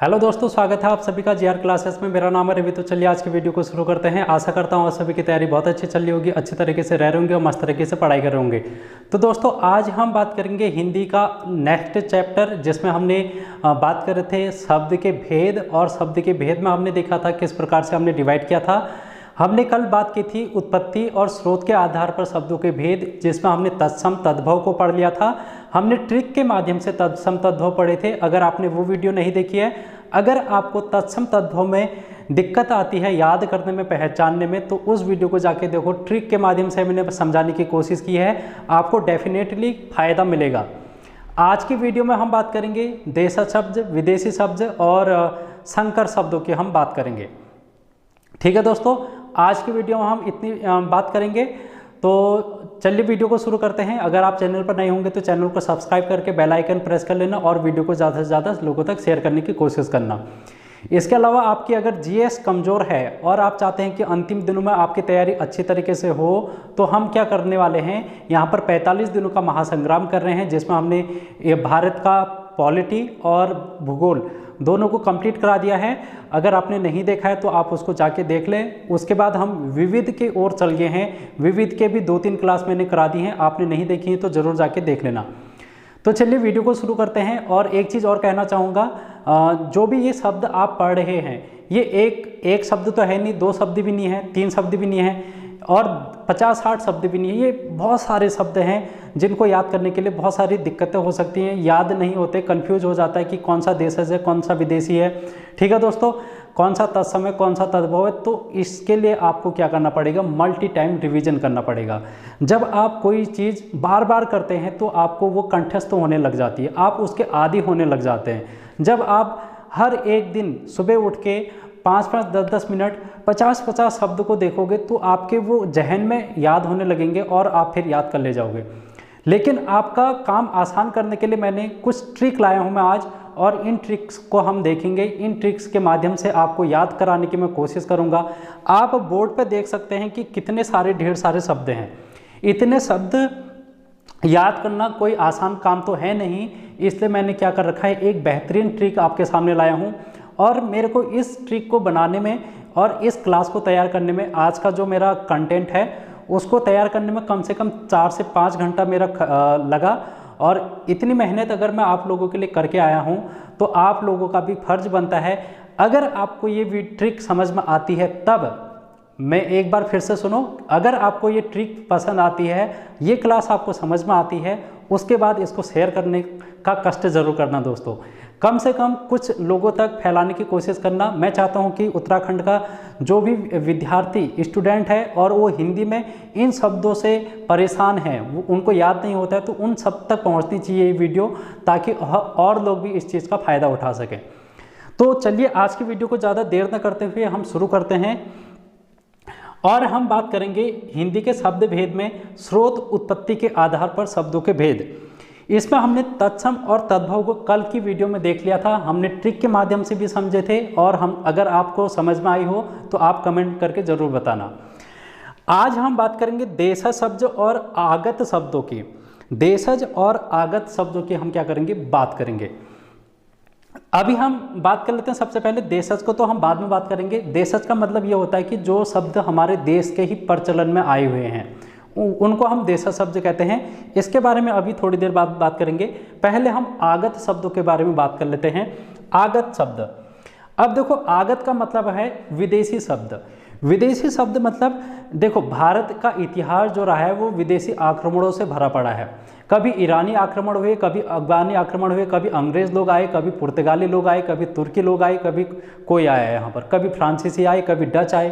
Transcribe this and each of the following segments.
Hello दोस्तों, स्वागत है आप सभी का जीआर क्लासेस में। मेरा नाम है रवि। तो चलिए आज की वीडियो को शुरू करते हैं। आशा करता हूँ आप सभी की तैयारी बहुत अच्छी चल रही होगी, अच्छे तरीके से रह रहे होंगे और मस्त तरीके से पढ़ाई कर रहे होंगे। तो दोस्तों आज हम बात करेंगे हिंदी का नेक्स्ट चैप्टर, जिसमें हमने बात कर रहे थे शब्द के भेद। और शब्द के भेद में हमने देखा था किस प्रकार से हमने डिवाइड किया था। हमने कल बात की थी उत्पत्ति और स्रोत के आधार पर शब्दों के भेद, जिसमें हमने तत्सम तद्भव को पढ़ लिया था। हमने ट्रिक के माध्यम से तत्सम तद्भव पढ़े थे। अगर आपने वो वीडियो नहीं देखी है, अगर आपको तत्सम तद्भव में दिक्कत आती है याद करने में, पहचानने में, तो उस वीडियो को जाके देखो। ट्रिक के माध्यम से मैंने समझाने की कोशिश की है, आपको डेफिनेटली फ़ायदा मिलेगा। आज की वीडियो में हम बात करेंगे देशज शब्द, विदेशी शब्द और संकर शब्दों की हम बात करेंगे। ठीक है दोस्तों, आज की वीडियो में हम इतनी बात करेंगे। तो चलिए वीडियो को शुरू करते हैं। अगर आप चैनल पर नए होंगे तो चैनल को सब्सक्राइब करके बेल आइकन प्रेस कर लेना और वीडियो को ज़्यादा से ज़्यादा लोगों तक शेयर करने की कोशिश करना। इसके अलावा आपकी अगर जीएस कमज़ोर है और आप चाहते हैं कि अंतिम दिनों में आपकी तैयारी अच्छी तरीके से हो, तो हम क्या करने वाले हैं, यहाँ पर 45 दिनों का महासंग्राम कर रहे हैं, जिसमें हमने ये भारत का पॉलिटी और भूगोल दोनों को कंप्लीट करा दिया है। अगर आपने नहीं देखा है तो आप उसको जाके देख लें। उसके बाद हम विविध की ओर चल गए हैं। विविध के भी 2-3 क्लास मैंने करा दी हैं, आपने नहीं देखी है तो ज़रूर जाके देख लेना। तो चलिए वीडियो को शुरू करते हैं। और एक चीज़ और कहना चाहूँगा, जो भी ये शब्द आप पढ़ रहे हैं, ये एक शब्द तो है नहीं, 2 शब्द भी नहीं है, 3 शब्द भी नहीं है और 50-60 शब्द भी नहीं है। ये बहुत सारे शब्द हैं जिनको याद करने के लिए बहुत सारी दिक्कतें हो सकती हैं, याद नहीं होते, कंफ्यूज हो जाता है कि कौन सा देशज है, कौन सा विदेशी है। ठीक है दोस्तों, कौन सा तत्सम है, कौन सा तद्भव है। तो इसके लिए आपको क्या करना पड़ेगा, मल्टी टाइम रिवीजन करना पड़ेगा। जब आप कोई चीज़ बार बार करते हैं तो आपको वो कंठस्थ होने लग जाती है, आप उसके आदी होने लग जाते हैं। जब आप हर एक दिन सुबह उठ के 5-5, 10-10 मिनट 50-50 शब्द को देखोगे तो आपके वो जहन में याद होने लगेंगे और आप फिर याद कर ले जाओगे। लेकिन आपका काम आसान करने के लिए मैंने कुछ ट्रिक लाया हूँ मैं आज, और इन ट्रिक्स को हम देखेंगे। इन ट्रिक्स के माध्यम से आपको याद कराने की मैं कोशिश करूँगा। आप बोर्ड पे देख सकते हैं कि कितने सारे ढेर सारे शब्द हैं। इतने शब्द याद करना कोई आसान काम तो है नहीं, इसलिए मैंने क्या कर रखा है, एक बेहतरीन ट्रिक आपके सामने लाया हूँ। और मेरे को इस ट्रिक को बनाने में और इस क्लास को तैयार करने में, आज का जो मेरा कंटेंट है उसको तैयार करने में कम से कम 4 से 5 घंटा मेरा लगा। और इतनी मेहनत अगर मैं आप लोगों के लिए करके आया हूँ तो आप लोगों का भी फर्ज बनता है, अगर आपको ये ट्रिक समझ में आती है तब, मैं एक बार फिर से सुनो, अगर आपको ये ट्रिक पसंद आती है, ये क्लास आपको समझ में आती है, उसके बाद इसको शेयर करने का कष्ट ज़रूर करना दोस्तों। कम से कम कुछ लोगों तक फैलाने की कोशिश करना। मैं चाहता हूं कि उत्तराखंड का जो भी विद्यार्थी स्टूडेंट है और वो हिंदी में इन शब्दों से परेशान है, वो उनको याद नहीं होता है, तो उन सब तक पहुंचनी चाहिए ये वीडियो, ताकि और लोग भी इस चीज़ का फ़ायदा उठा सकें। तो चलिए आज की वीडियो को ज़्यादा देर न करते हुए हम शुरू करते हैं। और हम बात करेंगे हिंदी के शब्द भेद में स्रोत उत्पत्ति के आधार पर शब्दों के भेद। इसमें हमने तत्सम और तद्भव को कल की वीडियो में देख लिया था, हमने ट्रिक के माध्यम से भी समझे थे। और हम, अगर आपको समझ में आई हो तो आप कमेंट करके ज़रूर बताना। आज हम बात करेंगे देशज शब्द और आगत शब्दों की। देशज और आगत शब्दों की हम क्या करेंगे, बात करेंगे। अभी हम बात कर लेते हैं सबसे पहले देशज को, तो हम बाद में बात करेंगे। देशज का मतलब ये होता है कि जो शब्द हमारे देश के ही प्रचलन में आए हुए हैं उनको हम देशज शब्द कहते हैं। इसके बारे में अभी थोड़ी देर बाद बात करेंगे। पहले हम आगत शब्दों के बारे में बात कर लेते हैं। आगत शब्द, अब देखो आगत का मतलब है विदेशी शब्द। विदेशी शब्द मतलब देखो, भारत का इतिहास जो रहा है वो विदेशी आक्रमणों से भरा पड़ा है। कभी ईरानी आक्रमण हुए, कभी अफगानी आक्रमण हुए, कभी अंग्रेज लोग आए, कभी पुर्तगाली लोग आए, कभी तुर्की लोग आए, कभी कोई आया यहाँ पर, कभी फ्रांसीसी आए, कभी डच आए।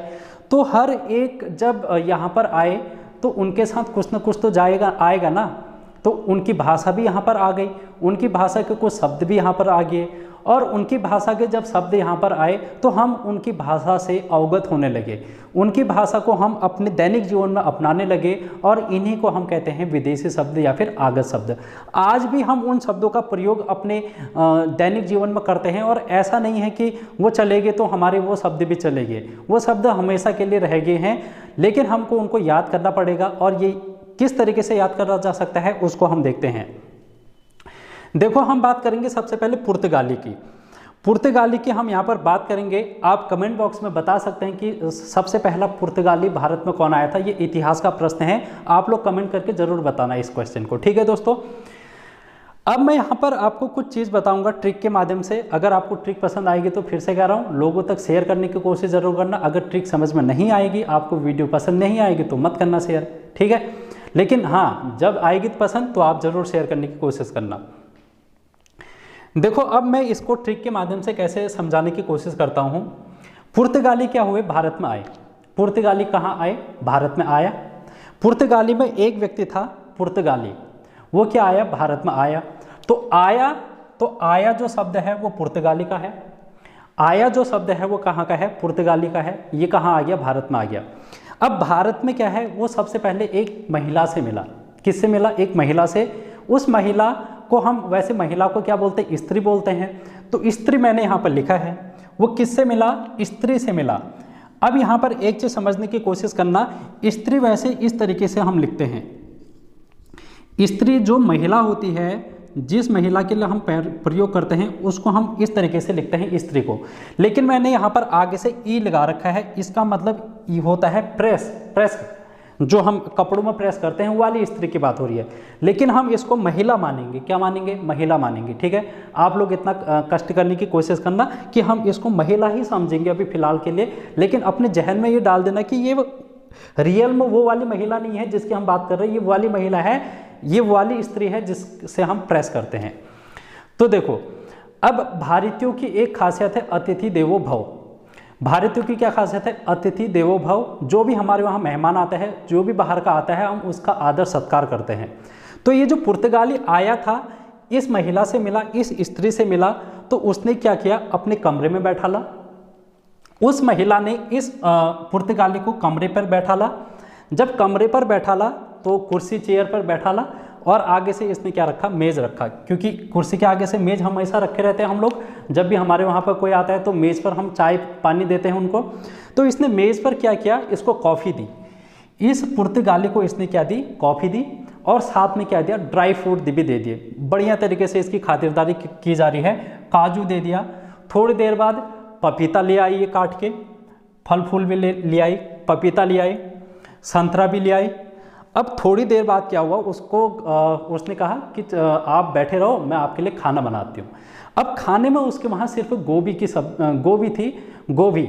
तो हर एक जब यहाँ पर आए तो उनके साथ कुछ न कुछ तो आएगा ना। तो उनकी भाषा भी यहाँ पर आ गई, उनकी भाषा के कुछ शब्द भी यहाँ पर आ गए, और उनकी भाषा के जब शब्द यहाँ पर आए तो हम उनकी भाषा से अवगत होने लगे, उनकी भाषा को हम अपने दैनिक जीवन में अपनाने लगे, और इन्हीं को हम कहते हैं विदेशी शब्द या फिर आगत शब्द। आज भी हम उन शब्दों का प्रयोग अपने दैनिक जीवन में करते हैं, और ऐसा नहीं है कि वो चले गए तो हमारे वो शब्द भी चले गए। वो शब्द हमेशा के लिए रह गए हैं, लेकिन हमको उनको याद करना पड़ेगा। और ये किस तरीके से याद करा जा सकता है उसको हम देखते हैं। देखो हम बात करेंगे सबसे पहले पुर्तगाली की। पुर्तगाली की हम यहाँ पर बात करेंगे। आप कमेंट बॉक्स में बता सकते हैं कि सबसे पहला पुर्तगाली भारत में कौन आया था। ये इतिहास का प्रश्न है, आप लोग कमेंट करके जरूर बताना इस क्वेश्चन को, ठीक है दोस्तों। अब मैं यहाँ पर आपको कुछ चीज़ बताऊंगा ट्रिक के माध्यम से। अगर आपको ट्रिक पसंद आएगी तो फिर से कह रहा हूँ, लोगों तक शेयर करने की कोशिश जरूर करना। अगर ट्रिक समझ में नहीं आएगी, आपको वीडियो पसंद नहीं आएगी तो मत करना शेयर, ठीक है। लेकिन हाँ, जब आएगी पसंद तो आप जरूर शेयर करने की कोशिश करना। देखो अब मैं इसको ट्रिक के माध्यम से कैसे समझाने की कोशिश करता हूँ। पुर्तगाली क्या हुए, भारत में आए। पुर्तगाली कहाँ आए, भारत में आया। पुर्तगाली में एक व्यक्ति था पुर्तगाली, वो क्या आया, भारत में आया। तो आया जो शब्द है वो पुर्तगाली का है। आया जो शब्द है वो कहाँ का है, पुर्तगाली का है। ये कहाँ आ गया, भारत में आ गया। अब भारत में क्या है, वो सबसे पहले एक महिला से मिला। किससे मिला, एक महिला से। उस महिला को हम, वैसे महिला को क्या बोलते हैं, स्त्री बोलते हैं। तो स्त्री मैंने यहाँ पर लिखा है। वो किससे मिला, स्त्री से मिला। अब यहाँ पर एक चीज़ समझने की कोशिश करना, स्त्री वैसे इस तरीके से हम लिखते हैं। स्त्री जो महिला होती है, जिस महिला के लिए हम प्रयोग करते हैं, उसको हम इस तरीके से लिखते हैं, स्त्री को। लेकिन मैंने यहाँ पर आगे से ई लगा रखा है। इसका मतलब ये होता है प्रेस, जो हम कपड़ों में प्रेस करते हैं, वो वाली स्त्री की बात हो रही है। लेकिन हम इसको महिला मानेंगे। क्या मानेंगे, महिला मानेंगे, ठीक है। आप लोग इतना कष्ट करने की कोशिश करना कि हम इसको महिला ही समझेंगे अभी फिलहाल के लिए। लेकिन अपने जहन में ये डाल देना कि ये रियल में वो वाली महिला नहीं है जिसकी हम बात कर रहे हैं। ये वाली महिला है, ये वाली स्त्री है जिससे हम प्रेस करते हैं। तो देखो, अब भारतीयों की एक खासियत है अतिथि देवो भव। भारतीयों की क्या खासियत है, अतिथि देवो भव। जो भी हमारे वहाँ मेहमान आता है, जो भी बाहर का आता है, हम उसका आदर सत्कार करते हैं। तो ये जो पुर्तगाली आया था, इस महिला से मिला, इस स्त्री से मिला, तो उसने क्या किया, अपने कमरे में बैठा ला। उस महिला ने इस पुर्तगाली को कमरे पर बैठा ला। जब कमरे पर बैठा ला तो कुर्सी चेयर पर बैठा ला, और आगे से इसने क्या रखा, मेज़ रखा। क्योंकि कुर्सी के आगे से मेज़ हमेशा रखे रहते हैं हम लोग। जब भी हमारे वहाँ पर कोई आता है तो मेज़ पर हम चाय पानी देते हैं उनको। तो इसने मेज़ पर क्या किया, इसको कॉफ़ी दी। इस पुर्तगाली को इसने क्या दी, कॉफ़ी दी, और साथ में क्या दिया, ड्राई फ्रूट भी दे दिए। बढ़िया तरीके से इसकी खातिरदारी की जा रही है। काजू दे दिया। थोड़ी देर बाद पपीता ले आई, ये काट के फल फूल भी ले आई, पपीता ले आई, संतरा भी ले आई। अब थोड़ी देर बाद क्या हुआ, उसने कहा कि आप बैठे रहो, मैं आपके लिए खाना बनाती हूँ। अब खाने में उसके वहाँ सिर्फ गोभी थी, गोभी।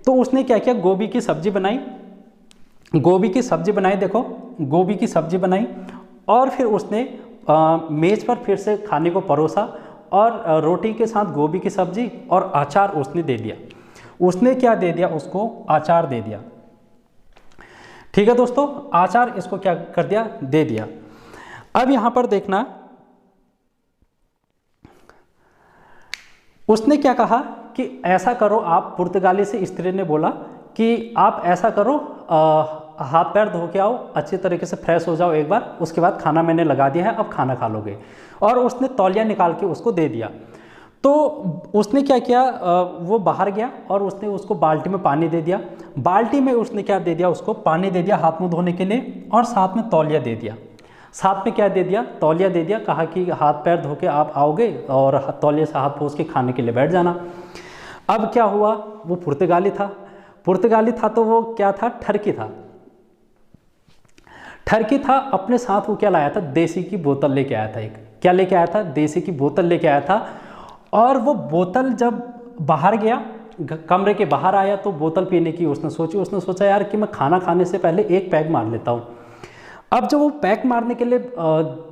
तो उसने क्या किया, गोभी की सब्जी बनाई। देखो, गोभी की सब्जी बनाई, और फिर उसने मेज़ पर फिर से खाने को परोसा, और रोटी के साथ गोभी की सब्जी और अचार उसने दे दिया। उसने क्या दे दिया, उसको अचार दे दिया, ठीक है दोस्तों। अचार इसको क्या कर दिया, दे दिया। अब यहां पर देखना, उसने क्या कहा कि ऐसा करो आप, पुर्तगाली से स्त्री ने बोला कि आप ऐसा करो, हाथ पैर धो के आओ, अच्छी तरीके से फ्रेश हो जाओ एक बार, उसके बाद खाना मैंने लगा दिया है, अब खाना खा लोगे। और उसने तौलिया निकाल के उसको दे दिया। तो उसने क्या किया, वो बाहर गया और उसने उसको बाल्टी में पानी दे दिया। बाल्टी में उसने क्या दे दिया, उसको पानी दे दिया हाथ मुंह धोने के लिए, और साथ में तौलिया दे दिया। साथ में क्या दे दिया, तौलिया दे दिया। कहा कि हाथ पैर धो के आप आओगे और तौलिया से हाथ पोंछ के खाने के लिए बैठ जाना। अब क्या हुआ, वो पुर्तगाली था तो वो क्या था, ठरकी था। अपने साथ वो क्या लाया था, देसी की बोतल लेके आया था। एक क्या लेके आया था, देसी की बोतल लेके आया था। और वो बोतल जब बाहर गया, कमरे के बाहर आया, तो बोतल पीने की उसने सोचा यार कि मैं खाना खाने से पहले एक पैक मार लेता हूँ। अब जब वो पैक मारने के लिए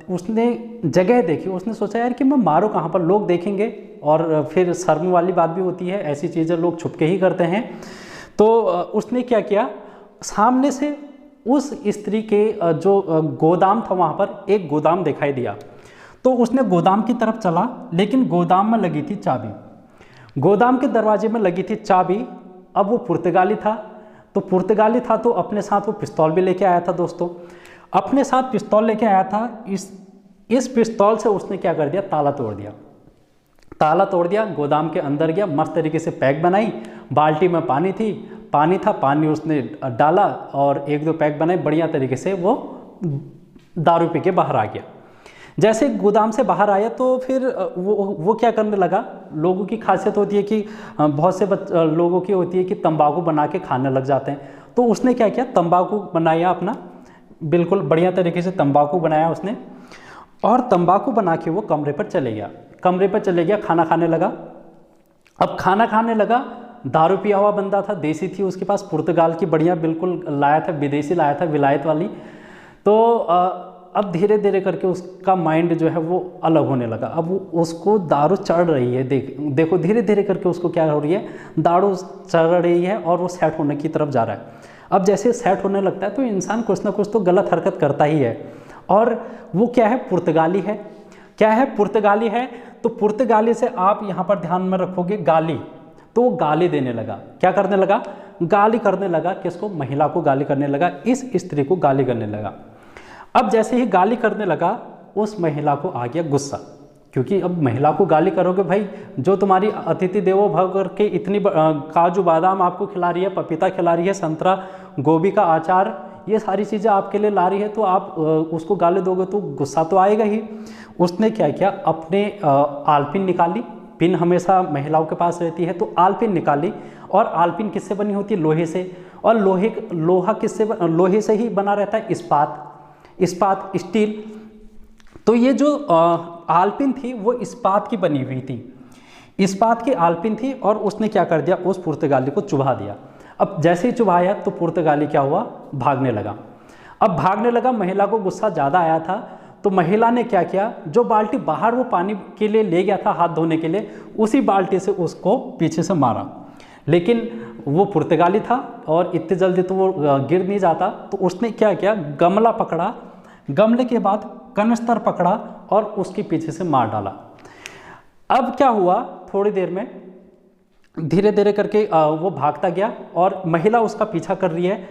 उसने जगह देखी, उसने सोचा यार कि मैं मारूँ कहाँ पर, लोग देखेंगे, और फिर शर्म वाली बात भी होती है, ऐसी चीज़ें लोग छुपके ही करते हैं। तो उसने क्या किया, सामने से उस स्त्री के जो गोदाम था, वहाँ पर एक गोदाम दिखाई दिया। तो उसने गोदाम की तरफ चला, लेकिन गोदाम में लगी थी चाबी, गोदाम के दरवाजे में लगी थी चाबी। अब वो पुर्तगाली था, तो अपने साथ वो पिस्तौल भी लेके आया था दोस्तों। अपने साथ पिस्तौल लेके आया था। इस पिस्तौल से उसने क्या कर दिया, ताला तोड़ दिया, गोदाम के अंदर गया, मस्त तरीके से पैक बनाई। बाल्टी में पानी था, पानी उसने डाला और एक दो पैक बनाए, बढ़िया तरीके से वो दारू पी के बाहर आ गया। जैसे गोदाम से बाहर आया तो फिर वो क्या करने लगा। लोगों की खासियत होती है कि बहुत से लोगों की होती है कि तंबाकू बना के खाने लग जाते हैं। तो उसने क्या किया, तंबाकू बनाया अपना, बिल्कुल बढ़िया तरीके से तंबाकू बनाया उसने, और तंबाकू बना के वो कमरे पर चले गया, खाना खाने लगा। अब खाना खाने लगा, दारू पिया हुआ बंदा था, देसी थी उसके पास, पुर्तगाल की बढ़िया बिल्कुल लाया था, विदेशी लाया था, विलायत वाली। तो अब धीरे धीरे करके उसका माइंड जो है वो अलग होने लगा। अब उसको दारू चढ़ रही है, देखो धीरे धीरे करके उसको क्या हो रही है, दारू चढ़ रही है और वो सेट होने की तरफ जा रहा है। अब जैसे सेट होने लगता है तो इंसान कुछ ना कुछ तो गलत हरकत करता ही है। और वो क्या है, पुर्तगाली है। क्या है, पुर्तगाली है। तो पुर्तगाली से आप यहाँ पर ध्यान में रखोगे गाली, तो वो गाली देने लगा। क्या करने लगा, गाली करने लगा। किसको, महिला को गाली करने लगा, इस स्त्री को गाली करने लगा। अब जैसे ही गाली करने लगा, उस महिला को आ गया गुस्सा, क्योंकि अब महिला को गाली करोगे, भाई जो तुम्हारी अतिथि देवो भव करके इतनी काजू बादाम आपको खिला रही है, पपीता खिला रही है, संतरा गोभी का अचार, ये सारी चीज़ें आपके लिए ला रही है, तो आप उसको गाली दोगे तो गुस्सा तो आएगा ही। उसने क्या किया, अपने आलपिन निकाली, पिन हमेशा महिलाओं के पास रहती है, तो आलपिन निकाली। और आलपिन किससे बनी होती है, लोहे से। और लोहा किससे, लोहे से ही बना रहता है, इस्पात स्टील। तो ये जो आलपिन थी वो इस्पात की बनी हुई थी, इस्पात की आलपिन थी। और उसने क्या कर दिया, उस पुर्तगाली को चुभा दिया। अब जैसे ही चुभाया तो पुर्तगाली क्या हुआ, भागने लगा। अब भागने लगा, महिला को गुस्सा ज़्यादा आया था, तो महिला ने क्या किया, जो बाल्टी बाहर वो पानी के लिए ले गया था हाथ धोने के लिए, उसी बाल्टी से उसको पीछे से मारा। लेकिन वो पुर्तगाली था और इतनी जल्दी तो वो गिर नहीं जाता। तो उसने क्या किया, गमला पकड़ा, गमले के बाद कनस्तर पकड़ा और उसके पीछे से मार डाला। अब क्या हुआ, थोड़ी देर में धीरे धीरे करके वो भागता गया और महिला उसका पीछा कर रही है।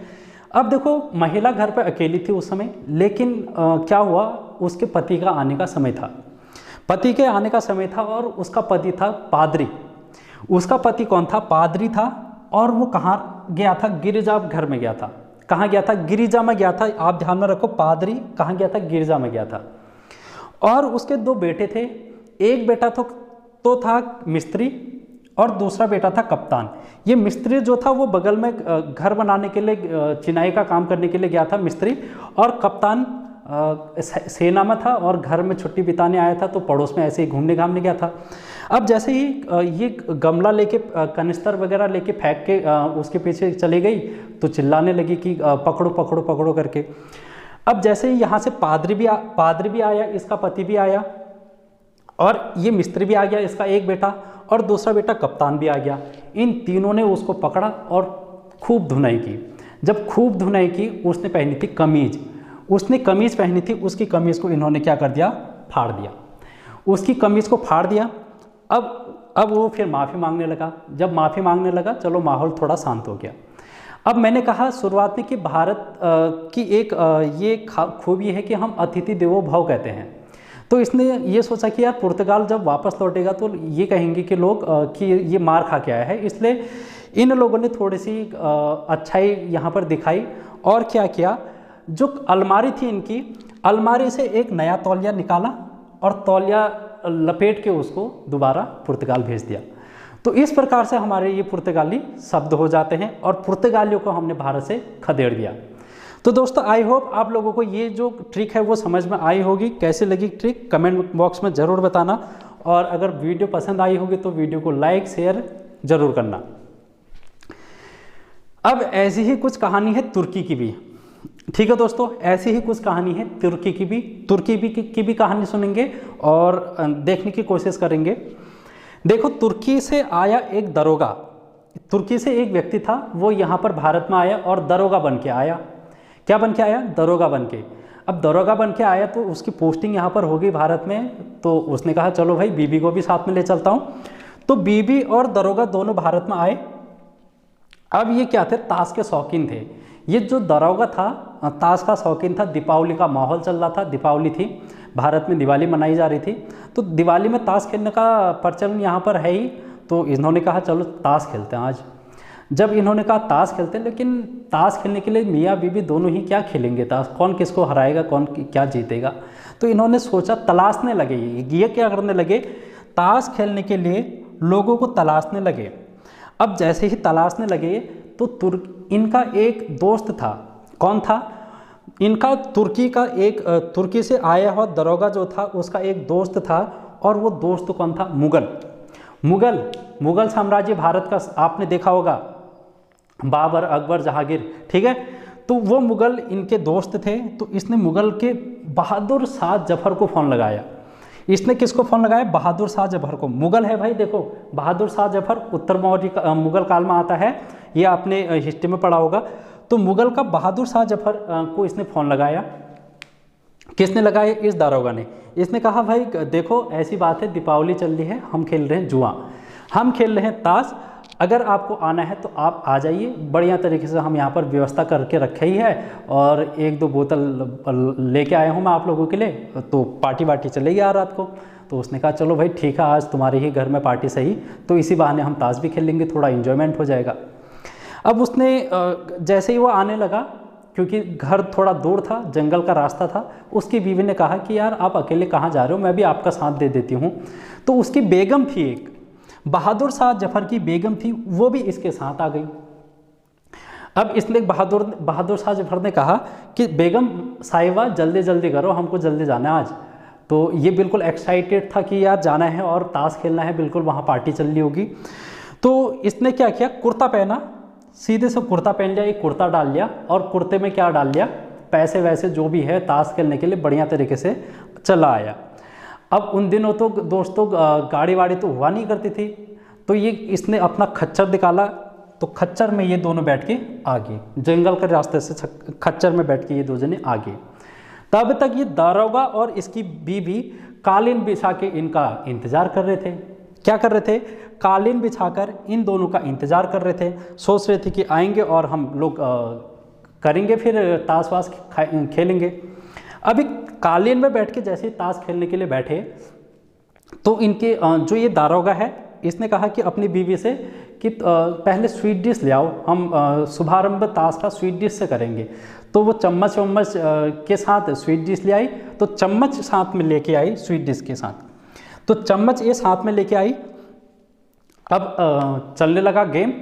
अब देखो, महिला घर पर अकेली थी उस समय, लेकिन क्या हुआ, उसके पति का आने का समय था, पति के आने का समय था। और उसका पति था पादरी। उसका पति कौन था, पादरी था। और वो कहाँ गया था, गिरिजा घर में गया था। कहाँ गया था, गिरिजा में गया था। आप ध्यान में रखो, पादरी कहाँ गया था, गिरिजा में गया था। और उसके दो बेटे थे, एक बेटा तो था मिस्त्री और दूसरा बेटा था कप्तान। ये मिस्त्री जो था वो बगल में घर बनाने के लिए, चिनाई का काम करने के लिए गया था मिस्त्री। और कप्तान सेना में था और घर में छुट्टी बिताने आया था, तो पड़ोस में ऐसे ही घूमने घामने गया था। अब जैसे ही ये गमला लेके, कनिस्तर वगैरह लेके फेंक के उसके पीछे चली गई, तो चिल्लाने लगी कि पकड़ो पकड़ो पकड़ो करके। अब जैसे ही यहाँ से पादरी भी आया, इसका पति भी आया, और ये मिस्त्री भी आ गया, इसका एक बेटा, और दूसरा बेटा कप्तान भी आ गया। इन तीनों ने उसको पकड़ा और खूब धुनाई की। जब खूब धुनाई की, उसने पहनी थी कमीज, उसने कमीज पहनी थी, उसकी कमीज को इन्होंने क्या कर दिया, फाड़ दिया, उसकी कमीज को फाड़ दिया। अब वो फिर माफ़ी मांगने लगा। जब माफ़ी मांगने लगा, चलो माहौल थोड़ा शांत हो गया। अब मैंने कहा शुरुआत में कि भारत की एक ये खूबी है कि हम अतिथि देवो भव कहते हैं। तो इसने ये सोचा कि यार पुर्तगाल जब वापस लौटेगा तो ये कहेंगे कि लोग कि ये मार खा के आया है, इसलिए इन लोगों ने थोड़ी सी अच्छाई यहाँ पर दिखाई। और क्या किया, जो अलमारी थी इनकी, अलमारी से एक नया तौलिया निकाला और तौलिया लपेट के उसको दोबारा पुर्तगाल भेज दिया। तो इस प्रकार से हमारे ये पुर्तगाली शब्द हो जाते हैं और पुर्तगालियों को हमने भारत से खदेड़ दिया। तो दोस्तों, आई होप आप लोगों को ये जो ट्रिक है वो समझ में आई होगी। कैसे लगी ट्रिक कमेंट बॉक्स में ज़रूर बताना, और अगर वीडियो पसंद आई होगी तो वीडियो को लाइक शेयर ज़रूर करना। अब ऐसी ही कुछ कहानी है तुर्की की भी, ठीक है दोस्तों, ऐसी ही कुछ कहानी है तुर्की की भी। की भी कहानी सुनेंगे और देखने की कोशिश करेंगे। देखो, तुर्की से आया एक दरोगा, तुर्की से एक व्यक्ति था, वो यहाँ पर भारत में आया और दरोगा बन के आया। क्या बन के आया, दरोगा बन के। अब दरोगा बन के आया तो उसकी पोस्टिंग यहाँ पर होगी भारत में, तो उसने कहा चलो भाई बीबी को भी साथ में ले चलता हूँ। तो बीबी और दरोगा दोनों भारत में आए। अब ये क्या थे, ताश के शौकीन थे। ये जो दरोगा था ताश का शौकीन था। दीपावली का माहौल चल रहा था, दीपावली थी, भारत में दिवाली मनाई जा रही थी, तो दिवाली में ताश खेलने का प्रचलन यहाँ पर है ही। तो इन्होंने कहा चलो ताश खेलते हैं आज। जब इन्होंने कहा ताश खेलते हैं, लेकिन ताश खेलने के लिए मियाँ बीबी दोनों ही क्या खेलेंगे ताश, कौन किसको हराएगा, कौन क्या जीतेगा। तो इन्होंने सोचा, तलाशने लगे, ये क्या करने लगे, ताश खेलने के लिए लोगों को तलाशने लगे। अब जैसे ही तलाशने लगे तो इनका एक दोस्त था। कौन था? इनका तुर्की का एक तुर्की से आया हुआ दरोगा जो था उसका एक दोस्त था, और वो दोस्त कौन था? मुगल साम्राज्य भारत का आपने देखा होगा, बाबर, अकबर, जहांगीर, ठीक है। तो वो मुगल इनके दोस्त थे। तो इसने मुगल के बहादुर शाह जफर को फ़ोन लगाया। इसने किसको फ़ोन लगाया? बहादुर शाह जफर को। मुगल है भाई, देखो बहादुर शाह जफर उत्तर मौर्य मुगल काल में आता है, ये आपने हिस्ट्री में पढ़ा होगा। तो मुगल का बहादुर शाह जफर को इसने फ़ोन लगाया। किसने लगाया? इस दारोगा ने। इसने कहा भाई देखो ऐसी बात है, दीपावली चल रही है, हम खेल रहे हैं जुआ, हम खेल रहे हैं ताश, अगर आपको आना है तो आप आ जाइए, बढ़िया तरीके से हम यहाँ पर व्यवस्था करके रखे ही है, और एक दो बोतल लेके आया हूँ मैं आप लोगों के लिए, तो पार्टी वार्टी चलेगी यार रात को। तो उसने कहा चलो भाई ठीक है, आज तुम्हारे ही घर में पार्टी सही, तो इसी बहाने हम ताश भी खेल लेंगे, थोड़ा इन्जॉयमेंट हो जाएगा। अब उसने जैसे ही वो आने लगा, क्योंकि घर थोड़ा दूर था, जंगल का रास्ता था, उसकी बीवी ने कहा कि यार आप अकेले कहाँ जा रहे हो, मैं भी आपका साथ दे देती हूँ। तो उसकी बेगम थी, एक बहादुर शाह जफर की बेगम थी, वो भी इसके साथ आ गई। अब इसने बहादुर शाह जफर ने कहा कि बेगम साहिबा जल्दी जल्दी करो, हमको जल्दी जाना है आज। तो ये बिल्कुल एक्साइटेड था कि यार जाना है और ताश खेलना है, बिल्कुल वहाँ पार्टी चल रही होगी। तो इसने क्या किया, कुर्ता पहना, सीधे से कुर्ता पहन लिया, एक कुर्ता डाल लिया, और कुर्ते में क्या डाल लिया, पैसे वैसे जो भी है ताश खेलने के लिए बढ़िया तरीके से चला आया। अब उन दिनों तो दोस्तों गाड़ी वाड़ी तो हुआ नहीं करती थी, तो ये इसने अपना खच्चर निकाला, तो खच्चर में ये दोनों बैठ के आ गए, जंगल के रास्ते से खच्चर में बैठ के ये दो जने आ गए। तब तक ये दारोगा और इसकी बीवी कालीन बिछा के इनका इंतजार कर रहे थे। क्या कर रहे थे? कालीन बिछाकर इन दोनों का इंतजार कर रहे थे, सोच रहे थे कि आएंगे और हम लोग करेंगे, फिर ताश वाश खेलेंगे। अभी कालीन में बैठ के जैसे ही ताश खेलने के लिए बैठे, तो इनके जो ये दारोगा है, इसने कहा कि अपनी बीवी से कि पहले स्वीट डिश ले आओ, हम शुभारंभ ताश का स्वीट डिश से करेंगे। तो वो चम्मच वम्मच के साथ स्वीट डिश ले आई, तो चम्मच साथ में लेके आई स्वीट डिश के साथ, तो चम्मच ये साथ में लेके आई। अब चलने लगा गेम,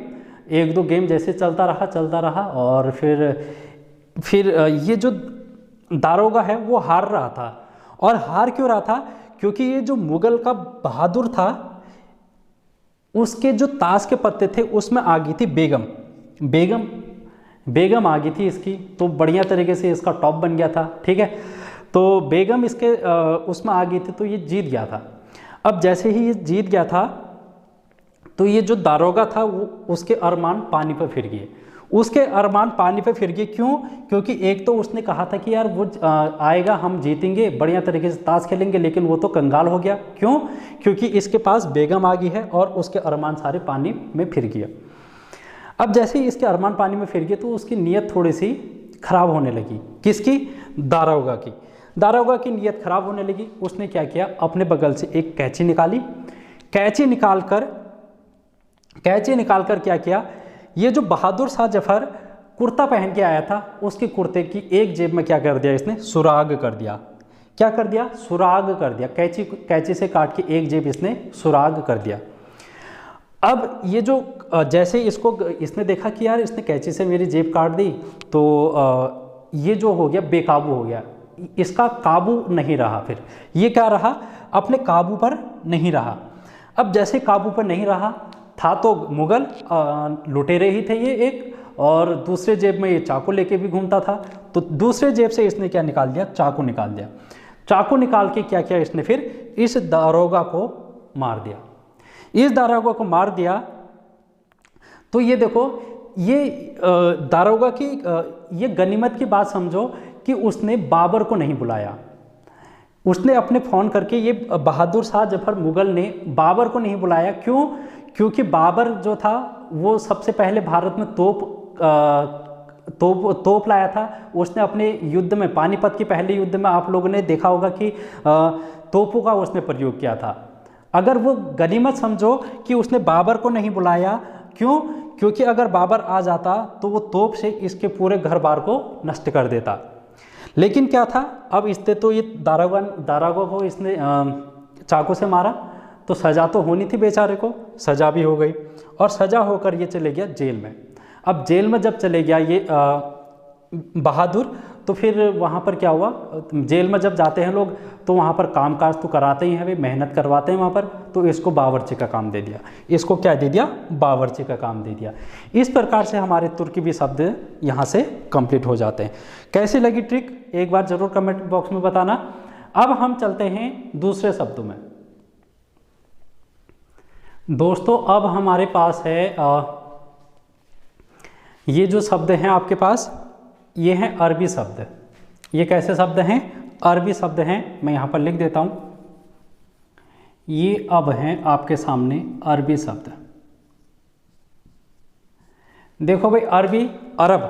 एक दो गेम जैसे चलता रहा, और फिर ये जो दारोगा है वो हार रहा था। और हार क्यों रहा था? क्योंकि ये जो मुगल का बहादुर था, उसके जो ताश के पत्ते थे उसमें आ गई थी बेगम आ गई थी इसकी, तो बढ़िया तरीके से इसका टॉप बन गया था, ठीक है। तो बेगम इसके उसमें आ गई थी, तो ये जीत गया था। अब जैसे ही ये जीत गया था, तो ये जो दारोगा था वो उसके अरमान पानी पर फिर गए। क्यों? क्योंकि एक तो उसने कहा था कि यार वो आएगा, हम जीतेंगे, बढ़िया तरीके से ताश खेलेंगे, लेकिन वो तो कंगाल हो गया। क्यों? क्योंकि इसके पास बेगम आ गई है और उसके अरमान सारे पानी में फिर गया। अब जैसे ही इसके अरमान पानी में फिर गए, तो उसकी नीयत थोड़ी सी खराब होने लगी। किसकी? दारोगा की नीयत खराब होने लगी। उसने क्या किया, अपने बगल से एक कैंची निकाली, कैंची निकाल कर क्या किया, ये जो बहादुर शाह जफर कुर्ता पहन के आया था, उसके कुर्ते की एक जेब में क्या कर दिया इसने, सुराग कर दिया। क्या कर दिया? सुराग कर दिया। कैंची से काट के एक जेब इसने सुराग कर दिया। अब ये जो जैसे इसको इसने देखा कि यार इसने कैंची से मेरी जेब काट दी, तो ये जो हो गया बेकाबू हो गया, इसका काबू नहीं रहा। फिर ये क्या रहा, अपने काबू पर नहीं रहा। अब जैसे काबू पर नहीं रहा था, तो मुगल लुटेरे ही थे ये एक, और दूसरे जेब में ये चाकू लेके भी घूमता था। तो दूसरे जेब से इसने क्या निकाल दिया, चाकू निकाल दिया। चाकू निकाल के क्या किया इसने, फिर इस दारोगा को मार दिया। तो ये देखो, ये दारोगा की ये गनीमत की बात समझो कि उसने बाबर को नहीं बुलाया। उसने अपने फ़ोन करके, ये बहादुर शाह जफर मुगल ने बाबर को नहीं बुलाया। क्यों? क्योंकि बाबर जो था वो सबसे पहले भारत में तोप लाया था। उसने अपने युद्ध में, पानीपत के पहले युद्ध में आप लोगों ने देखा होगा कि तोपों का उसने प्रयोग किया था। अगर वो गनीमत समझो कि उसने बाबर को नहीं बुलाया। क्यों? क्योंकि अगर बाबर आ जाता तो वो तोप से इसके पूरे घर बार को नष्ट कर देता। लेकिन क्या था, अब इसने तो ये दारोगा को इसने चाकू से मारा, तो सज़ा तो होनी थी बेचारे को, सज़ा भी हो गई और सज़ा होकर ये चले गया जेल में। अब जेल में जब चले गया ये बहादुर, तो फिर वहाँ पर क्या हुआ, जेल में जब जाते हैं लोग तो वहाँ पर कामकाज तो कराते ही हैं भाई, मेहनत करवाते हैं वहाँ पर, तो इसको बावर्ची का काम दे दिया। इसको क्या दे दिया, बावर्ची का काम दे दिया। इस प्रकार से हमारे तुर्की शब्द यहाँ से कंप्लीट हो जाते हैं। कैसी लगी ट्रिक एक बार ज़रूर कमेंट बॉक्स में बताना। अब हम चलते हैं दूसरे शब्दों में। दोस्तों अब हमारे पास है ये जो शब्द हैं आपके पास, ये हैं अरबी शब्द। ये कैसे शब्द हैं, अरबी शब्द हैं। मैं यहाँ पर लिख देता हूँ, ये अब हैं आपके सामने अरबी शब्द। देखो भाई, अरबी, अरब,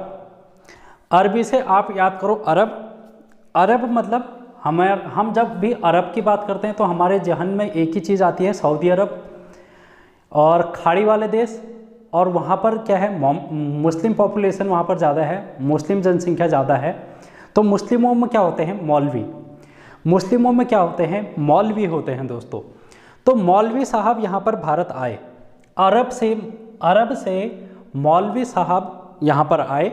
अरबी से आप याद करो अरब। अरब मतलब हम जब भी अरब की बात करते हैं तो हमारे जहन में एक ही चीज़ आती है, सऊदी अरब और खाड़ी वाले देश। और वहाँ पर क्या है, मुस्लिम पॉपुलेशन वहाँ पर ज़्यादा है, मुस्लिम जनसंख्या ज़्यादा है। तो मुस्लिमों में क्या होते हैं, मौलवी। मुस्लिमों में क्या होते हैं, मौलवी होते हैं दोस्तों। तो मौलवी साहब यहाँ पर भारत आए, अरब से मौलवी साहब यहाँ पर आए।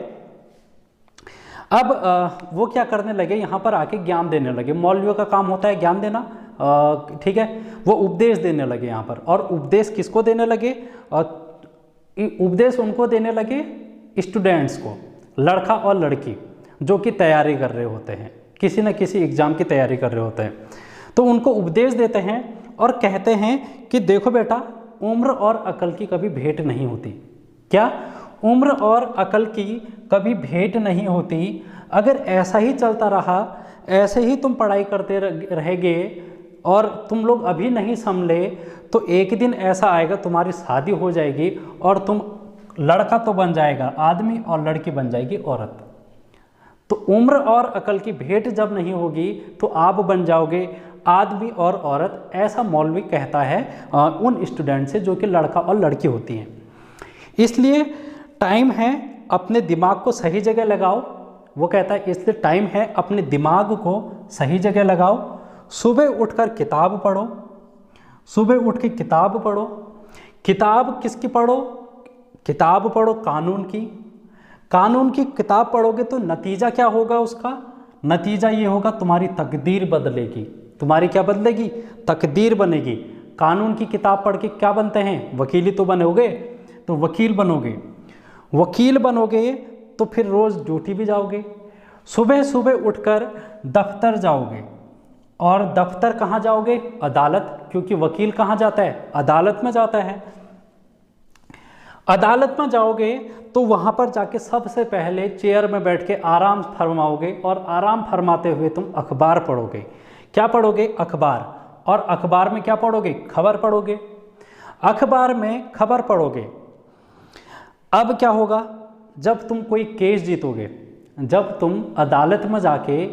अब वो क्या करने लगे, यहाँ पर आके ज्ञान देने लगे। मौलवियों का काम होता है ज्ञान देना, ठीक है। वो उपदेश देने लगे यहाँ पर। और उपदेश किसको देने लगे, उपदेश उनको देने लगे स्टूडेंट्स को, लड़का और लड़की जो कि तैयारी कर रहे होते हैं, किसी न किसी एग्ज़ाम की तैयारी कर रहे होते हैं। तो उनको उपदेश देते हैं और कहते हैं कि देखो बेटा, उम्र और अकल की कभी भेंट नहीं होती। क्या, उम्र और अकल की कभी भेंट नहीं होती। अगर ऐसा ही चलता रहा, ऐसे ही तुम पढ़ाई करते रहेंगे और तुम लोग अभी नहीं संभले, तो एक दिन ऐसा आएगा तुम्हारी शादी हो जाएगी और तुम लड़का तो बन जाएगा आदमी और लड़की बन जाएगी औरत। तो उम्र और अकल की भेंट जब नहीं होगी तो आप बन जाओगे आदमी और औरत। ऐसा मौलवी कहता है उन स्टूडेंट से जो कि लड़का और लड़की होती हैं। इसलिए टाइम है अपने दिमाग को सही जगह लगाओ। वो कहता है इसलिए टाइम है अपने दिमाग को सही जगह लगाओ। सुबह उठकर किताब पढ़ो, सुबह उठ के किताब पढ़ो। किताब किसकी पढ़ो, किताब पढ़ो कानून की। कानून की किताब पढ़ोगे तो नतीजा क्या होगा उसका, नतीजा ये होगा तुम्हारी तकदीर बदलेगी। तुम्हारी क्या बदलेगी, तकदीर बनेगी। कानून की किताब पढ़ के क्या बनते हैं, वकील ही तो बनोगे। तो वकील बनोगे, वकील बनोगे तो फिर रोज़ ड्यूटी भी जाओगे। सुबह सुबह उठकर दफ्तर जाओगे। और दफ्तर कहाँ जाओगे, अदालत, क्योंकि वकील कहाँ जाता है, अदालत में जाता है। अदालत में जाओगे तो वहाँ पर जाके सबसे पहले चेयर में बैठ के आराम फरमाओगे और आराम फरमाते हुए तुम अखबार पढ़ोगे। क्या पढ़ोगे, अखबार। और अखबार में क्या पढ़ोगे, खबर पढ़ोगे। अखबार में खबर पढ़ोगे। अब क्या होगा, जब तुम कोई केस जीतोगे, जब तुम अदालत में जाके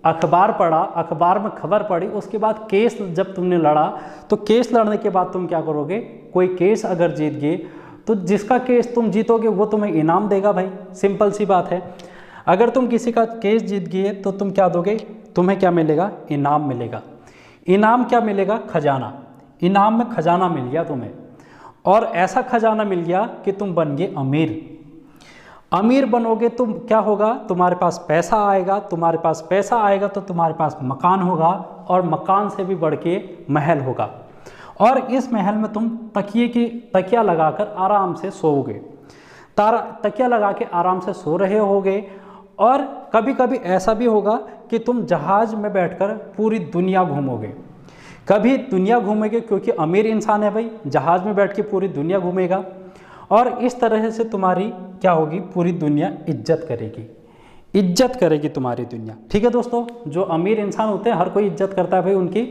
अखबार पढ़ा, अखबार में खबर पढ़ी, उसके बाद केस जब तुमने लड़ा, तो केस लड़ने के बाद तुम क्या करोगे, कोई केस अगर जीत गए तो जिसका केस तुम जीतोगे वो तुम्हें इनाम देगा भाई, सिंपल सी बात है। अगर तुम किसी का केस जीत गए तो तुम क्या दोगे, तुम्हें क्या मिलेगा, इनाम मिलेगा। इनाम क्या मिलेगा, खजाना। इनाम में खजाना मिल गया तुम्हें, और ऐसा खजाना मिल गया कि तुम बन गए अमीर। अमीर बनोगे तो क्या होगा, तुम्हारे पास पैसा आएगा। तुम्हारे पास पैसा आएगा तो तुम्हारे पास मकान होगा, और मकान से भी बढ़ के महल होगा। और इस महल में तुम तकिया लगाकर आराम से सोओगे। तकिया लगा के आराम से सो रहे होगे। और कभी कभी ऐसा भी होगा कि तुम जहाज़ में बैठकर पूरी दुनिया घूमोगे। कभी दुनिया घूमेंगे क्योंकि अमीर इंसान है भाई, जहाज़ में बैठ के पूरी दुनिया घूमेगा। और इस तरह से तुम्हारी क्या होगी, पूरी दुनिया इज्जत करेगी, इज्जत करेगी तुम्हारी दुनिया। ठीक है दोस्तों, जो अमीर इंसान होते हैं हर कोई इज्जत करता है भाई उनकी।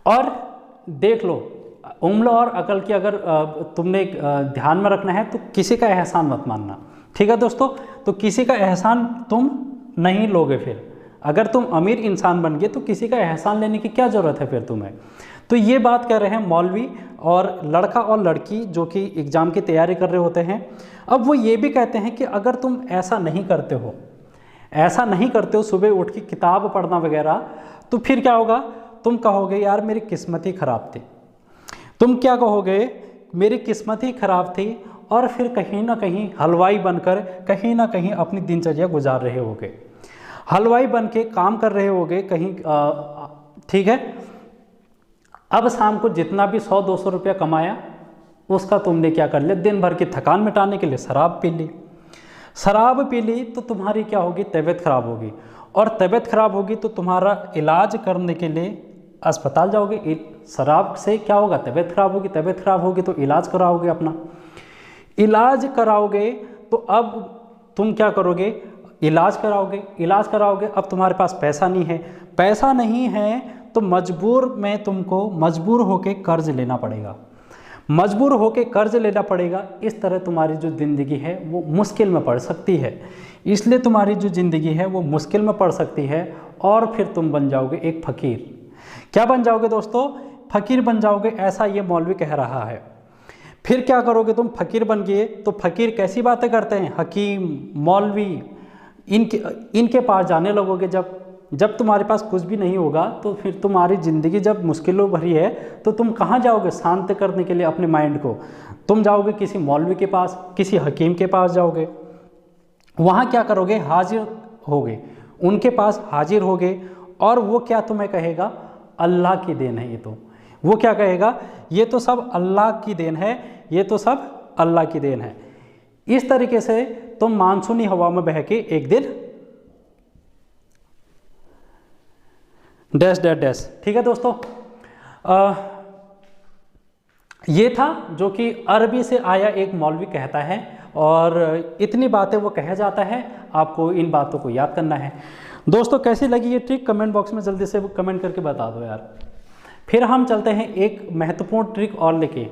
और देख लो, उम्र और अकल की अगर तुमने ध्यान में रखना है तो किसी का एहसान मत मानना। ठीक है दोस्तों, तो किसी का एहसान तुम नहीं लोगे। फिर अगर तुम अमीर इंसान बन गए तो किसी का एहसान लेने की क्या ज़रूरत है फिर तुम्हें। तो ये बात कर रहे हैं मौलवी और लड़का और लड़की जो कि एग्ज़ाम की तैयारी कर रहे होते हैं। अब वो ये भी कहते हैं कि अगर तुम ऐसा नहीं करते हो, ऐसा नहीं करते हो सुबह उठ के किताब पढ़ना वगैरह, तो फिर क्या होगा, तुम कहोगे यार मेरी किस्मत ही खराब थी। तुम क्या कहोगे, मेरी किस्मत ही खराब थी, और फिर कहीं ना कहीं हलवाई बनकर कहीं ना कहीं अपनी दिनचर्या गुजार रहे होगे, हलवाई बन के काम कर रहे होगे कहीं, ठीक है। अब शाम को जितना भी 100-200 रुपया कमाया, उसका तुमने क्या कर लिया, दिन भर की थकान मिटाने के लिए शराब पी ली। शराब पी ली तो तुम्हारी क्या होगी, तबीयत खराब होगी, और तबीयत खराब होगी तो तुम्हारा इलाज करने के लिए अस्पताल जाओगे। शराब से क्या होगा, तबीयत खराब होगी, तबीयत खराब होगी तो इलाज कराओगे अपना, इलाज कराओगे तो अब तुम क्या करोगे, इलाज कराओगे, इलाज कराओगे, अब तुम्हारे पास पैसा नहीं है, पैसा नहीं है तो मजबूर होके कर्ज लेना पड़ेगा, मजबूर होके कर्ज लेना पड़ेगा। इस तरह तुम्हारी जो ज़िंदगी है वो मुश्किल में पड़ सकती है, इसलिए तुम्हारी जो ज़िंदगी है वो मुश्किल में पड़ सकती है, और फिर तुम बन जाओगे एक फ़कीर। क्या बन जाओगे दोस्तों, फ़कीर बन जाओगे, ऐसा ये मौलवी कह रहा है। फिर क्या करोगे, तुम फ़कीर बन गए तो फ़कीर कैसी बातें करते हैं, हकीम मौलवी, इनके पास जाने लगोगे। जब तुम्हारे पास कुछ भी नहीं होगा तो फिर तुम्हारी ज़िंदगी जब मुश्किलों भरी है तो तुम कहाँ जाओगे शांत करने के लिए अपने माइंड को, तुम जाओगे किसी मौलवी के पास, किसी हकीम के पास जाओगे, वहाँ क्या करोगे, हाजिर होगे, उनके पास हाजिर होगे, और वो क्या तुम्हें कहेगा, अल्लाह की देन है ये तो, वो क्या कहेगा, ये तो सब अल्लाह की देन है, ये तो सब अल्लाह की देन है। इस तरीके से तुम मानसूनी हवा में बह के एक दिन डैश डैश डैश, ठीक है दोस्तों। ये था जो कि अरबी से आया एक मौलवी कहता है, और इतनी बातें वो कहा जाता है, आपको इन बातों को याद करना है। दोस्तों कैसी लगी ये ट्रिक, कमेंट बॉक्स में जल्दी से कमेंट करके बता दो यार। फिर हम चलते हैं एक महत्वपूर्ण ट्रिक और लेके।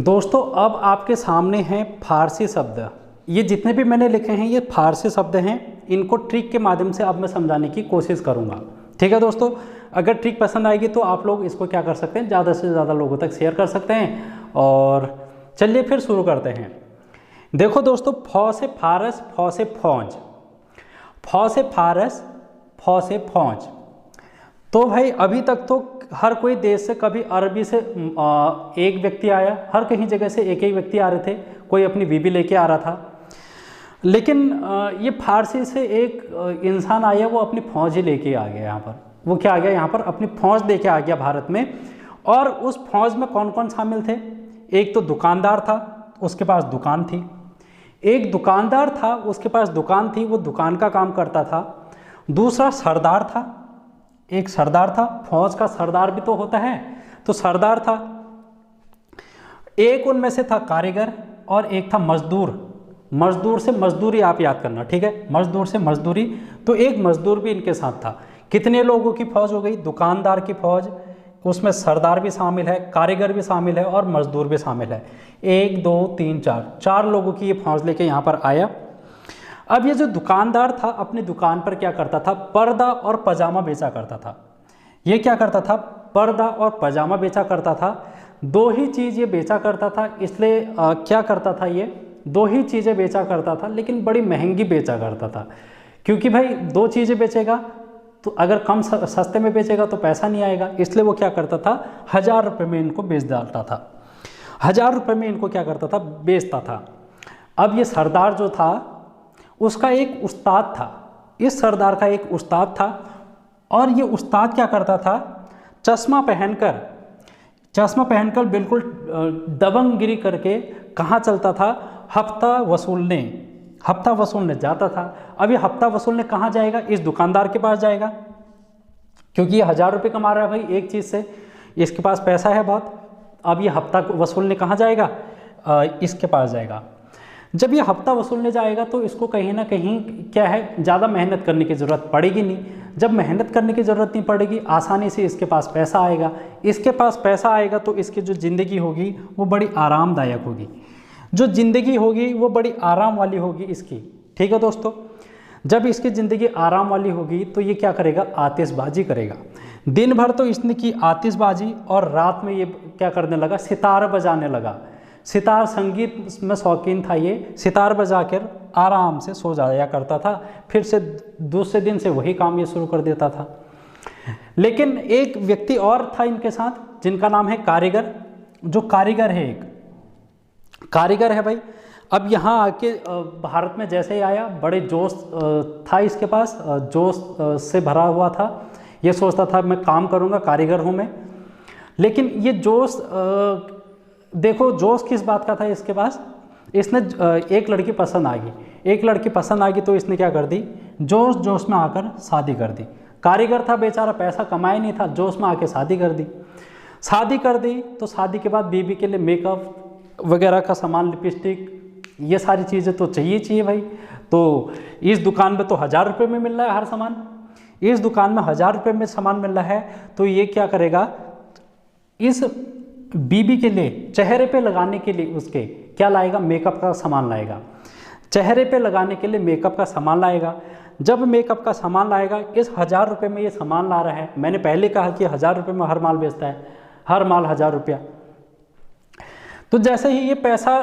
दोस्तों अब आपके सामने हैं फारसी शब्द, ये जितने भी मैंने लिखे हैं ये फारसी शब्द हैं, इनको ट्रिक के माध्यम से अब मैं समझाने की कोशिश करूंगा, ठीक है दोस्तों। अगर ट्रिक पसंद आएगी तो आप लोग इसको क्या कर सकते हैं, ज़्यादा से ज़्यादा लोगों तक शेयर कर सकते हैं। और चलिए फिर शुरू करते हैं। देखो दोस्तों, फौ से फारस, फौ से फौज, फौ से फारस, फौ से फौज। तो भाई अभी तक तो हर कोई देश से, कभी अरबी से एक व्यक्ति आया, हर कहीं जगह से एक ही व्यक्ति आ रहे थे, कोई अपनी बीबी लेके आ रहा था। लेकिन ये फारसी से एक इंसान आया, वो अपनी फौज ही लेके आ गया यहाँ पर। वो क्या आ गया यहाँ पर, अपनी फौज लेके आ गया भारत में। और उस फौज में कौन कौन शामिल थे, एक तो दुकानदार था, उसके पास दुकान थी, एक दुकानदार था उसके पास दुकान थी, वो दुकान का काम करता था। दूसरा सरदार था, एक सरदार था, फौज का सरदार भी तो होता है, तो सरदार था। एक उनमें से था कारीगर, और एक था मजदूर। मजदूर से मजदूरी आप याद करना, ठीक है, मजदूर से मजदूरी। तो एक मजदूर भी इनके साथ था। कितने लोगों की फौज हो गई, दुकानदार की फौज, उसमें सरदार भी शामिल है, कारीगर भी शामिल है, और मजदूर भी शामिल है। 1 2 3 4, 4 लोगों की ये फौज लेके यहाँ पर आया। अब ये जो दुकानदार था अपनी दुकान पर क्या करता था, पर्दा और पजामा बेचा करता था। ये क्या करता था, पर्दा और पजामा बेचा करता था। 2 ही चीज़ ये बेचा करता था, इसलिए क्या करता था, ये 2 ही चीज़ें बेचा करता था, लेकिन बड़ी महंगी बेचा करता था। क्योंकि भाई 2 चीज़ें बेचेगा तो अगर कम सस्ते में बेचेगा तो पैसा नहीं आएगा, इसलिए वो क्या करता था, 1000 रुपये में इनको बेच डालता था। 1000 रुपये में इनको क्या करता था, बेचता था। अब ये सरदार जो था उसका एक उस्ताद था, इस सरदार का एक उस्ताद था, और ये उस्ताद क्या करता था, चश्मा पहनकर बिल्कुल दबंगगिरी करके कहाँ चलता था, हफ्ता वसूलने जाता था। अब ये हफ्ता वसूलने कहाँ जाएगा, इस दुकानदार के पास जाएगा, क्योंकि ये 1000 रुपये कमा रहा है भाई एक चीज़ से, इसके पास पैसा है बहुत। अब ये हफ्ता वसूलने कहाँ जाएगा, इसके पास जाएगा। जब ये हफ्ता वसूलने जाएगा तो इसको कहीं ना कहीं क्या है, ज़्यादा मेहनत करने की ज़रूरत पड़ेगी नहीं। जब मेहनत करने की ज़रूरत नहीं पड़ेगी, आसानी से इसके पास पैसा आएगा। इसके पास पैसा आएगा तो इसकी जो ज़िंदगी होगी वो बड़ी आरामदायक होगी, जो ज़िंदगी होगी वो बड़ी आराम वाली होगी इसकी, ठीक है दोस्तों। जब इसकी ज़िंदगी आराम वाली होगी तो ये क्या करेगा, आतिशबाजी करेगा। दिन भर तो इसने की आतिशबाजी, और रात में ये क्या करने लगा, सितार बजाने लगा। सितार संगीत में शौकीन था ये, सितार बजाकर आराम से सो जाया करता था, फिर से दूसरे दिन से वही काम ये शुरू कर देता था। लेकिन एक व्यक्ति और था इनके साथ जिनका नाम है कारीगर। जो कारीगर है, एक कारीगर है भाई। अब यहाँ आके भारत में जैसे ही आया, बड़े जोश था इसके पास, जोश से भरा हुआ था। ये सोचता था मैं काम करूँगा, कारीगर हूँ मैं। लेकिन ये जोश, देखो जोश किस बात का था इसके पास। इसने एक लड़की पसंद आ गई, एक लड़की पसंद आ गई तो इसने क्या कर दी, जोश जोश में आकर शादी कर दी। कारीगर था बेचारा, पैसा कमाया नहीं था, जोश में आके शादी कर दी। शादी कर दी तो शादी के बाद बीवी के लिए मेकअप वगैरह का सामान, लिपस्टिक, ये सारी चीज़ें तो चाहिए भाई। तो इस दुकान में तो 1000 रुपये में मिल रहा है हर सामान, इस दुकान में 1000 रुपये में सामान मिल रहा है। तो ये क्या करेगा, इस बीबी के लिए चेहरे पे लगाने के लिए उसके क्या लाएगा, मेकअप का सामान लाएगा। चेहरे पे लगाने के लिए मेकअप का सामान लाएगा। जब मेकअप का सामान लाएगा, इस 1000 रुपये में ये सामान ला रहा है। मैंने पहले कहा कि 1000 रुपये में हर माल बेचता है, हर माल 1000 रुपया। तो जैसे ही ये पैसा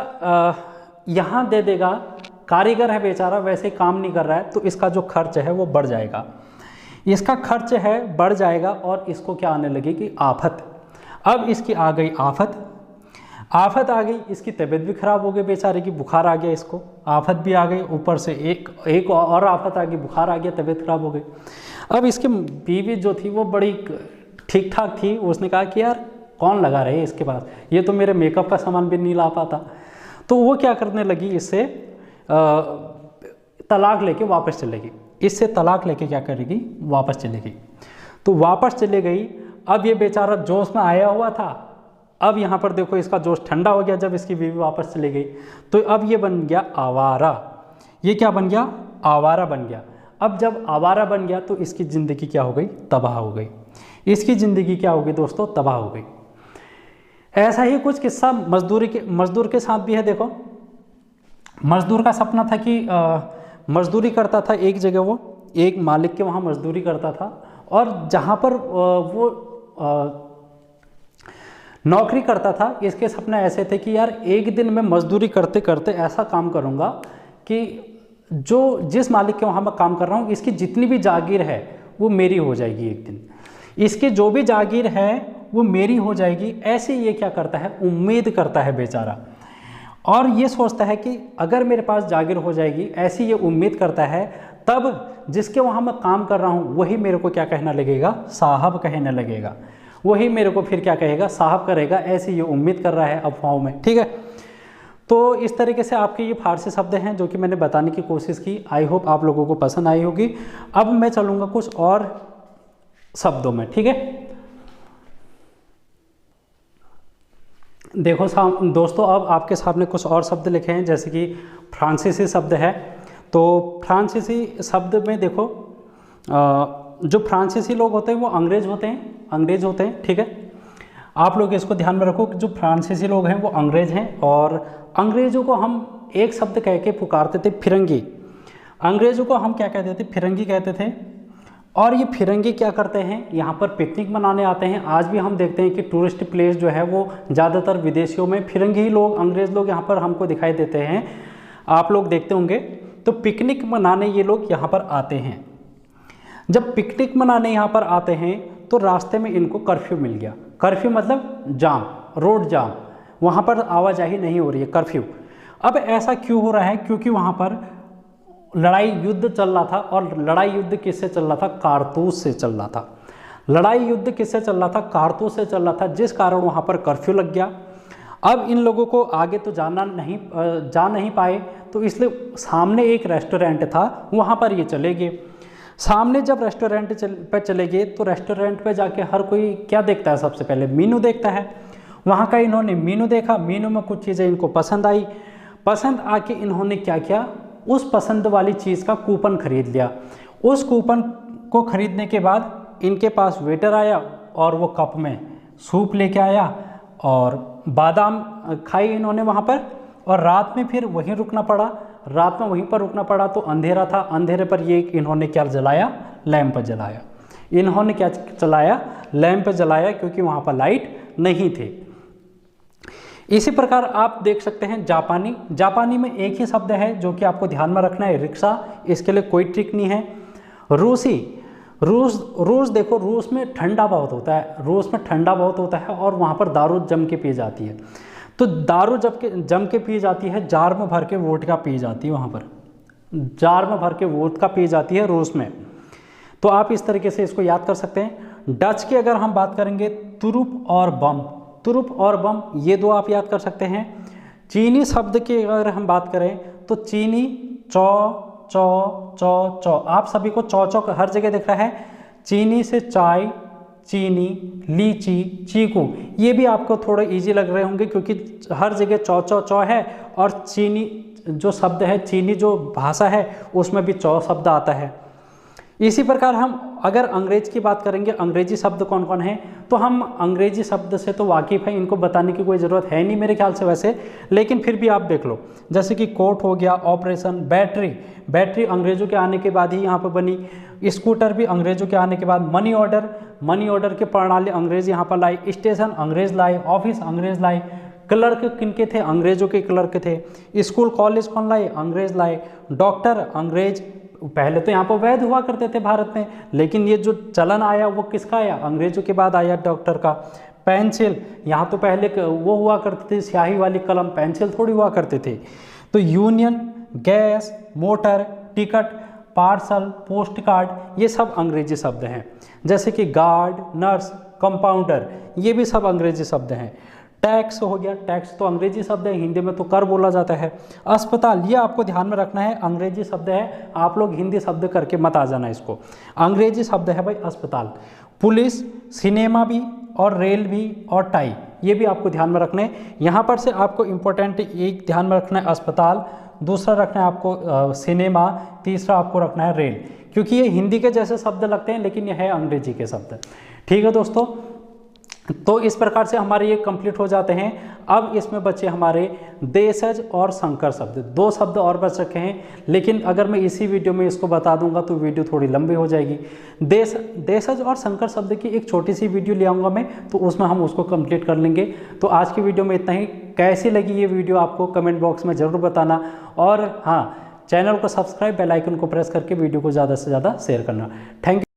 यहाँ दे देगा, कारीगर है बेचारा, वैसे काम नहीं कर रहा है, तो इसका जो खर्च है वो बढ़ जाएगा। इसका खर्च है बढ़ जाएगा और इसको क्या आने लगेगी, आफत। अब इसकी आ गई आफत, आफत आ गई, इसकी तबीयत भी खराब हो गई बेचारे की, बुखार आ गया इसको, आफत भी आ गई, ऊपर से एक और आफत आ गई, बुखार आ गया, तबीयत खराब हो गई। अब इसकी बीवी जो थी वो बड़ी ठीक ठाक थी, उसने कहा कि यार कौन लगा रहे इसके पास, ये तो मेरे मेकअप का सामान भी नहीं ला पाता। तो वो क्या करने लगी, इससे तलाक लेके वापस चलेगी, इससे तलाक लेके क्या करेगी, वापस चलेगी। तो वापस चले गई। अब ये बेचारा जोश में आया हुआ था, अब यहाँ पर देखो इसका जोश ठंडा हो गया जब इसकी बीवी वापस चली गई। तो अब ये बन गया आवारा। ये क्या बन गया, आवारा बन गया। अब जब आवारा बन गया तो इसकी ज़िंदगी क्या हो गई, तबाह हो गई। इसकी ज़िंदगी क्या हो गई दोस्तों, तबाह हो गई। ऐसा ही कुछ किस्सा मजदूर के साथ भी है। देखो मजदूर का सपना था कि मजदूरी करता था एक जगह, वो एक मालिक के वहाँ मजदूरी करता था, और जहाँ पर वो नौकरी करता था, इसके सपने ऐसे थे कि यार एक दिन मैं मजदूरी करते करते ऐसा काम करूँगा कि जिस मालिक के वहाँ मैं काम कर रहा हूँ, इसकी जितनी भी जागीर है वो मेरी हो जाएगी एक दिन, इसकी जो भी जागीर है वो मेरी हो जाएगी। ऐसे ये क्या करता है, उम्मीद करता है बेचारा, और ये सोचता है कि अगर मेरे पास जागीर हो जाएगी, ऐसी ये उम्मीद करता है, तब जिसके वहाँ मैं काम कर रहा हूँ वही मेरे को क्या कहना लगेगा, साहब कहने लगेगा, वही मेरे को फिर क्या कहेगा, साहब करेगा। ऐसी ये उम्मीद कर रहा है अफवाहों में, ठीक है। तो इस तरीके से आपके ये फारसी शब्द हैं जो कि मैंने बताने की कोशिश की। आई होप आप लोगों को पसंद आई होगी। अब मैं चलूँगा कुछ और शब्दों में, ठीक है। देखो दोस्तों, अब आपके सामने कुछ और शब्द लिखे हैं, जैसे कि फ्रांसीसी शब्द है। तो फ्रांसीसी शब्द में देखो, जो फ्रांसीसी लोग होते हैं वो अंग्रेज होते हैं, ठीक है। आप लोग इसको ध्यान में रखो कि जो फ्रांसीसी लोग हैं वो अंग्रेज हैं, और अंग्रेज़ों को हम एक शब्द कह के पुकारते थे, फिरंगी। अंग्रेज़ों को हम क्या कहते थे, फिरंगी कहते थे। और ये फिरंगी क्या करते हैं, यहाँ पर पिकनिक मनाने आते हैं। आज भी हम देखते हैं कि टूरिस्ट प्लेस जो है वो ज़्यादातर विदेशियों में फिरंगी ही लोग, अंग्रेज़ लोग यहाँ पर हमको दिखाई देते हैं, आप लोग देखते होंगे। तो पिकनिक मनाने ये लोग यहाँ पर आते हैं। जब पिकनिक मनाने यहाँ पर आते हैं तो रास्ते में इनको कर्फ्यू मिल गया। कर्फ्यू मतलब जाम, रोड जाम, वहाँ पर आवाजाही नहीं हो रही है, कर्फ्यू। अब ऐसा क्यों हो रहा है, क्योंकि वहाँ पर लड़ाई युद्ध चल रहा था। और लड़ाई युद्ध किससे चल रहा था, कारतूस से चल रहा था। लड़ाई युद्ध किससे चल रहा था, कारतूस से चल रहा था, जिस कारण वहाँ पर कर्फ्यू लग गया। अब इन लोगों को आगे तो जा नहीं पाए, तो इसलिए सामने एक रेस्टोरेंट था, वहाँ पर ये चले गए। सामने जब रेस्टोरेंट पर चले गए तो रेस्टोरेंट पे जाके हर कोई क्या देखता है, सबसे पहले मीनू देखता है। वहाँ का इन्होंने मीनू देखा, मीनू में कुछ चीज़ें इनको पसंद आई। पसंद आके इन्होंने क्या किया, उस पसंद वाली चीज़ का कूपन खरीद लिया। उस कूपन को खरीदने के बाद इनके पास वेटर आया और वो कप में सूप लेके आया और बादाम खाई इन्होंने वहाँ पर। और रात में फिर वहीं रुकना पड़ा, रात में वहीं पर रुकना पड़ा। तो अंधेरा था, अंधेरे पर ये इन्होंने क्या जलाया, लैंप जलाया। इन्होंने क्या चलाया, लैंप जलाया, क्योंकि वहाँ पर लाइट नहीं थी। इसी प्रकार आप देख सकते हैं जापानी। जापानी में एक ही शब्द है जो कि आपको ध्यान में रखना है, रिक्शा। इसके लिए कोई ट्रिक नहीं है। रूसी, रूस देखो, रूस में ठंडा बहुत होता है, रूस में ठंडा बहुत होता है और वहाँ पर दारू जम के पी जाती है। तो दारू जम के पी जाती है, जार में भर के वोडका पी जाती है, वहाँ पर जार में भर के वोडका पी जाती है रूस में। तो आप इस तरीके से इसको याद कर सकते हैं। डच की अगर हम बात करेंगे, तुरुप और बम, तुरुप और बम ये दो आप याद कर सकते हैं। चीनी शब्द की अगर हम बात करें तो चीनी, चौ चौ चौ चौ, आप सभी को चौ चौ हर जगह दिख रहा है। चीनी से चाय, चीनी, लीची, चीकू, ये भी आपको थोड़े इजी लग रहे होंगे क्योंकि हर जगह चौ चौ चौ है और चीनी जो शब्द है, चीनी जो भाषा है उसमें भी चौ शब्द आता है। इसी प्रकार हम अगर अंग्रेज की बात करेंगे, अंग्रेजी शब्द कौन कौन है, तो हम अंग्रेजी शब्द से तो वाकिफ़ हैं, इनको बताने की कोई ज़रूरत है नहीं मेरे ख्याल से वैसे, लेकिन फिर भी आप देख लो, जैसे कि कोर्ट हो गया, ऑपरेशन, बैटरी, बैटरी अंग्रेजों के आने के बाद ही यहाँ पर बनी। स्कूटर भी अंग्रेजों के आने के बाद। मनी ऑर्डर, मनी ऑर्डर के प्रणाली अंग्रेज यहाँ पर लाए। स्टेशन अंग्रेज लाए, ऑफिस अंग्रेज लाए। क्लर्क किनके थे, अंग्रेजों के क्लर्क थे। स्कूल कॉलेज कौन लाए, अंग्रेज लाए। डॉक्टर अंग्रेज, पहले तो यहाँ पर वैध हुआ करते थे भारत में, लेकिन ये जो चलन आया वो किसका आया, अंग्रेजों के बाद आया डॉक्टर का। पेंसिल, यहाँ तो पहले वो हुआ करते थे स्याही वाली कलम, पेंसिल थोड़ी हुआ करते थे। तो union, gas, motor, ticket, parcel, post card, ये सब अंग्रेजी शब्द हैं। जैसे कि गार्ड, नर्स, कंपाउंडर, ये भी सब अंग्रेजी शब्द हैं। टैक्स हो गया, टैक्स तो अंग्रेजी शब्द है, हिंदी में तो कर बोला जाता है। अस्पताल, ये आपको ध्यान में रखना है, अंग्रेजी शब्द है, आप लोग हिंदी शब्द करके मत आ जाना इसको, अंग्रेजी शब्द है भाई अस्पताल। पुलिस, सिनेमा भी और रेल भी और टाई, ये भी आपको ध्यान में रखना है। यहाँ पर से आपको इम्पोर्टेंट एक ध्यान में रखना है अस्पताल, दूसरा रखना है आपको सिनेमा, तीसरा आपको रखना है रेल, क्योंकि ये हिंदी के जैसे शब्द लगते हैं लेकिन ये है अंग्रेजी के शब्द। ठीक है दोस्तों, तो इस प्रकार से हमारे ये कंप्लीट हो जाते हैं। अब इसमें बचे हमारे देशज और संकर शब्द, दो शब्द और बच रखे हैं, लेकिन अगर मैं इसी वीडियो में इसको बता दूंगा तो वीडियो थोड़ी लंबी हो जाएगी। देशज और संकर शब्द की एक छोटी सी वीडियो ले आऊँगा मैं, तो उसमें हम उसको कंप्लीट कर लेंगे। तो आज की वीडियो में इतना ही। कैसी लगी ये वीडियो आपको कमेंट बॉक्स में ज़रूर बताना, और हाँ, चैनल को सब्सक्राइब, बेल आइकन को प्रेस करके वीडियो को ज़्यादा से ज़्यादा शेयर करना। Thank you.